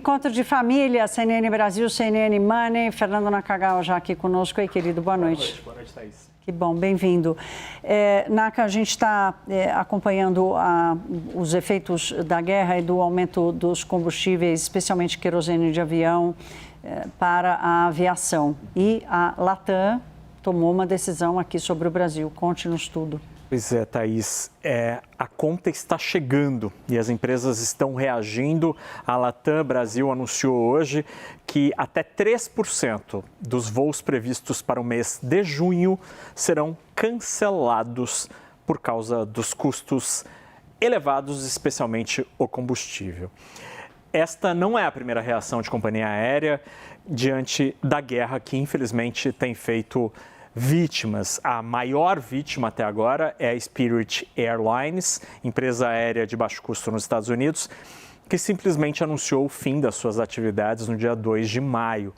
Encontro de família, CNN Brasil, CNN Money. Fernando Nakagawa já aqui conosco. Oi, querido, boa noite. Boa noite, Thaís. Que bom, bem-vindo. Naka, a gente está acompanhando os efeitos da guerra e do aumento dos combustíveis, especialmente querosene de avião, para a aviação. E a Latam tomou uma decisão aqui sobre o Brasil. Conte-nos tudo. Pois é, Thaís, a conta está chegando e as empresas estão reagindo. A Latam Brasil anunciou hoje que até 3% dos voos previstos para o mês de junho serão cancelados por causa dos custos elevados, especialmente o combustível. Esta não é a primeira reação de companhia aérea diante da guerra que, infelizmente, tem feito vítimas. A maior vítima até agora é a Spirit Airlines, empresa aérea de baixo custo nos Estados Unidos, que simplesmente anunciou o fim das suas atividades no dia 2 de maio.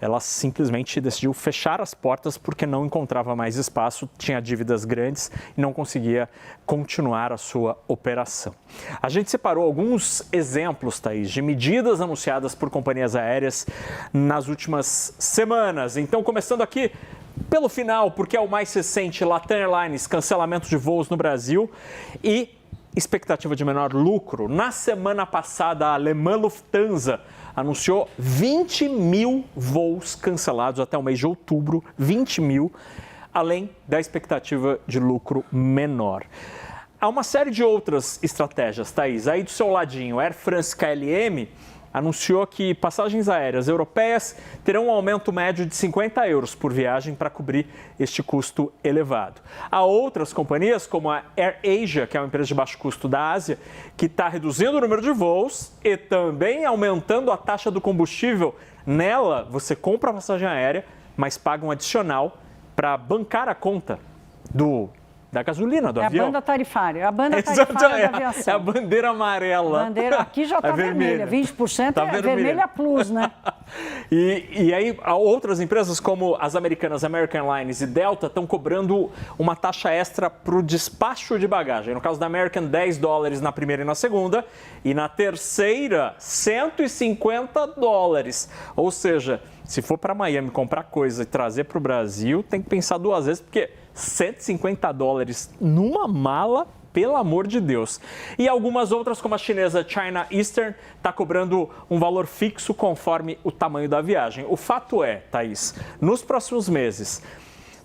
Ela simplesmente decidiu fechar as portas porque não encontrava mais espaço, tinha dívidas grandes e não conseguia continuar a sua operação. A gente separou alguns exemplos, Thaís, de medidas anunciadas por companhias aéreas nas últimas semanas. Então, começando aqui pelo final, porque é o mais recente, Latam Airlines, cancelamento de voos no Brasil e expectativa de menor lucro. Na semana passada, a alemã Lufthansa anunciou 20 mil voos cancelados até o mês de outubro, 20 mil, além da expectativa de lucro menor. Há uma série de outras estratégias, Thaís. Aí do seu ladinho, Air France KLM anunciou que passagens aéreas europeias terão um aumento médio de 50 euros por viagem para cobrir este custo elevado. Há outras companhias, como a AirAsia, que é uma empresa de baixo custo da Ásia, que está reduzindo o número de voos e também aumentando a taxa do combustível. Nela, você compra a passagem aérea, mas paga um adicional para bancar a conta da gasolina do avião. É a banda tarifária, da aviação. É a bandeira amarela. Aqui já está vermelha, 20% tá vermelha plus, né? E aí, outras empresas como as americanas American Airlines e Delta estão cobrando uma taxa extra para o despacho de bagagem. No caso da American, $10 na primeira e na segunda. E na terceira, $150. Ou seja, se for para Miami comprar coisa e trazer para o Brasil, tem que pensar duas vezes, porque $150 numa mala, pelo amor de Deus. E algumas outras, como a chinesa China Eastern, está cobrando um valor fixo conforme o tamanho da viagem. O fato é, Thaís, nos próximos meses,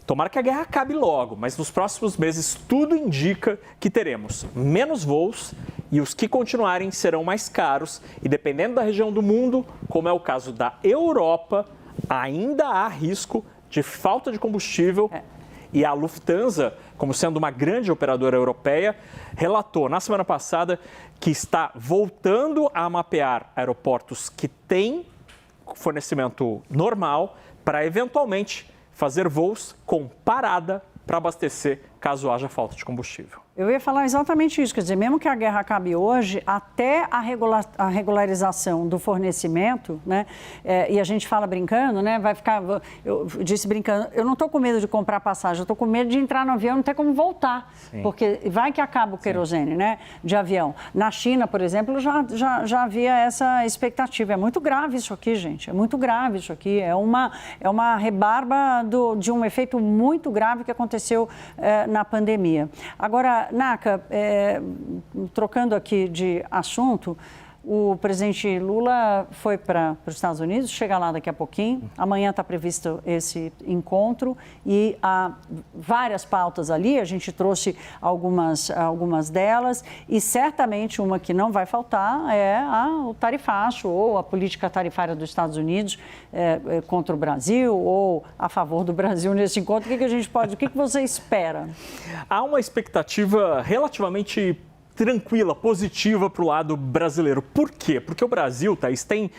tomara que a guerra acabe logo, mas nos próximos meses tudo indica que teremos menos voos e os que continuarem serão mais caros. E dependendo da região do mundo, como é o caso da Europa, ainda há risco de falta de combustível. E a Lufthansa, como sendo uma grande operadora europeia, relatou na semana passada que está voltando a mapear aeroportos que têm fornecimento normal para, eventualmente, fazer voos com parada para abastecer caso haja falta de combustível. Eu ia falar exatamente isso, quer dizer, mesmo que a guerra acabe hoje, até a regularização do fornecimento, né, e a gente fala brincando, né, vai ficar, eu disse brincando, eu não estou com medo de comprar passagem, eu estou com medo de entrar no avião e não ter como voltar, porque vai que acaba o querosene, né, de avião. Na China, por exemplo, já havia essa expectativa. É muito grave isso aqui, gente, é muito grave isso aqui, é uma rebarba de um efeito muito grave que aconteceu na pandemia. Agora, Naka, trocando aqui de assunto, o presidente Lula foi para os Estados Unidos, chega lá daqui a pouquinho. Amanhã está previsto esse encontro e há várias pautas ali, a gente trouxe algumas delas e certamente uma que não vai faltar é o tarifaço ou a política tarifária dos Estados Unidos contra o Brasil ou a favor do Brasil nesse encontro. O que você espera? Há uma expectativa relativamente tranquila, positiva para o lado brasileiro. Por quê? Porque o Brasil, Thaís, tem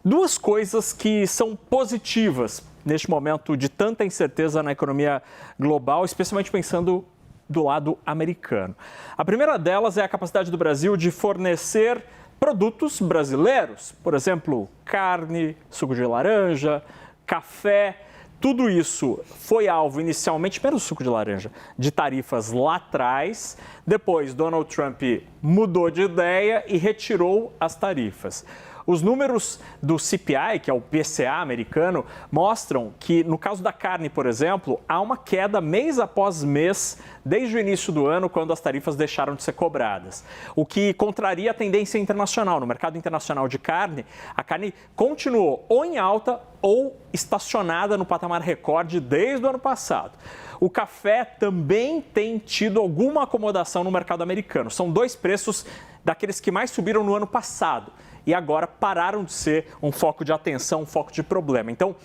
duas coisas que são positivas neste momento de tanta incerteza na economia global, especialmente pensando do lado americano. A primeira delas é a capacidade do Brasil de fornecer produtos brasileiros, por exemplo, carne, suco de laranja, café. Tudo isso foi alvo inicialmente, menos suco de laranja, de tarifas lá atrás. Depois, Donald Trump mudou de ideia e retirou as tarifas. Os números do CPI, que é o PCA americano, mostram que, no caso da carne, por exemplo, há uma queda mês após mês desde o início do ano, quando as tarifas deixaram de ser cobradas. O que contraria a tendência internacional. No mercado internacional de carne, a carne continuou ou em alta ou estacionada no patamar recorde desde o ano passado. O café também tem tido alguma acomodação no mercado americano. São dois preços daqueles que mais subiram no ano passado e agora pararam de ser um foco de atenção, um foco de problema. Então,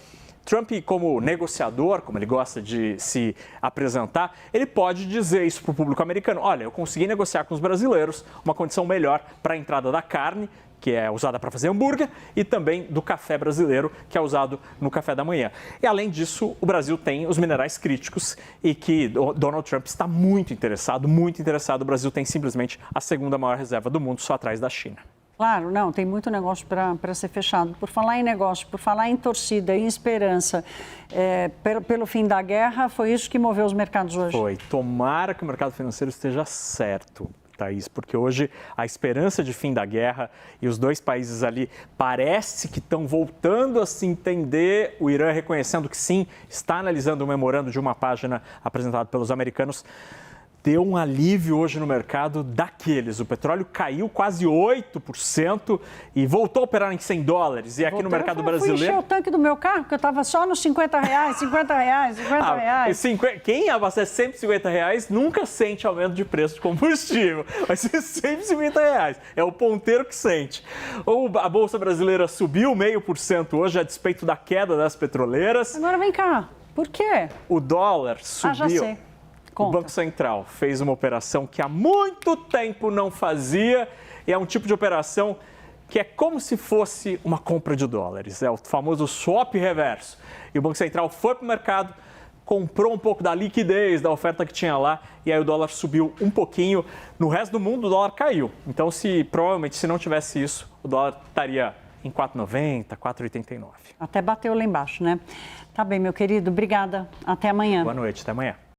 Trump, como negociador, como ele gosta de se apresentar, ele pode dizer isso para o público americano. Olha, eu consegui negociar com os brasileiros uma condição melhor para a entrada da carne, que é usada para fazer hambúrguer, e também do café brasileiro, que é usado no café da manhã. E, além disso, o Brasil tem os minerais críticos e que Donald Trump está muito interessado, muito interessado. O Brasil tem simplesmente a segunda maior reserva do mundo, só atrás da China. Claro, não, tem muito negócio para ser fechado. Por falar em negócio, por falar em torcida, em esperança, pelo fim da guerra, foi isso que moveu os mercados hoje? Foi. Tomara que o mercado financeiro esteja certo, Thaís, porque hoje a esperança de fim da guerra e os dois países ali parece que estão voltando a se entender. O Irã reconhecendo que sim, está analisando o memorando de uma página apresentado pelos americanos. Deu um alívio hoje no mercado daqueles. O petróleo caiu quase 8% e voltou a operar em $100. E aqui no mercado brasileiro... Eu fui encher o tanque do meu carro, porque eu estava só nos R$50, R$50. Quem abastece sempre R$50 nunca sente aumento de preço de combustível. Vai ser sempre R$50. É o ponteiro que sente. A Bolsa Brasileira subiu 0,5% hoje, a despeito da queda das petroleiras. Agora vem cá. Por quê? O dólar subiu. Já sei. O Banco Central fez uma operação que há muito tempo não fazia e é um tipo de operação que é como se fosse uma compra de dólares. É o famoso swap reverso. E o Banco Central foi para o mercado, comprou um pouco da liquidez, da oferta que tinha lá e aí o dólar subiu um pouquinho. No resto do mundo o dólar caiu. Então, provavelmente, se não tivesse isso, o dólar estaria em 4,90, 4,89. Até bateu lá embaixo, né? Tá bem, meu querido. Obrigada. Até amanhã. Boa noite. Até amanhã.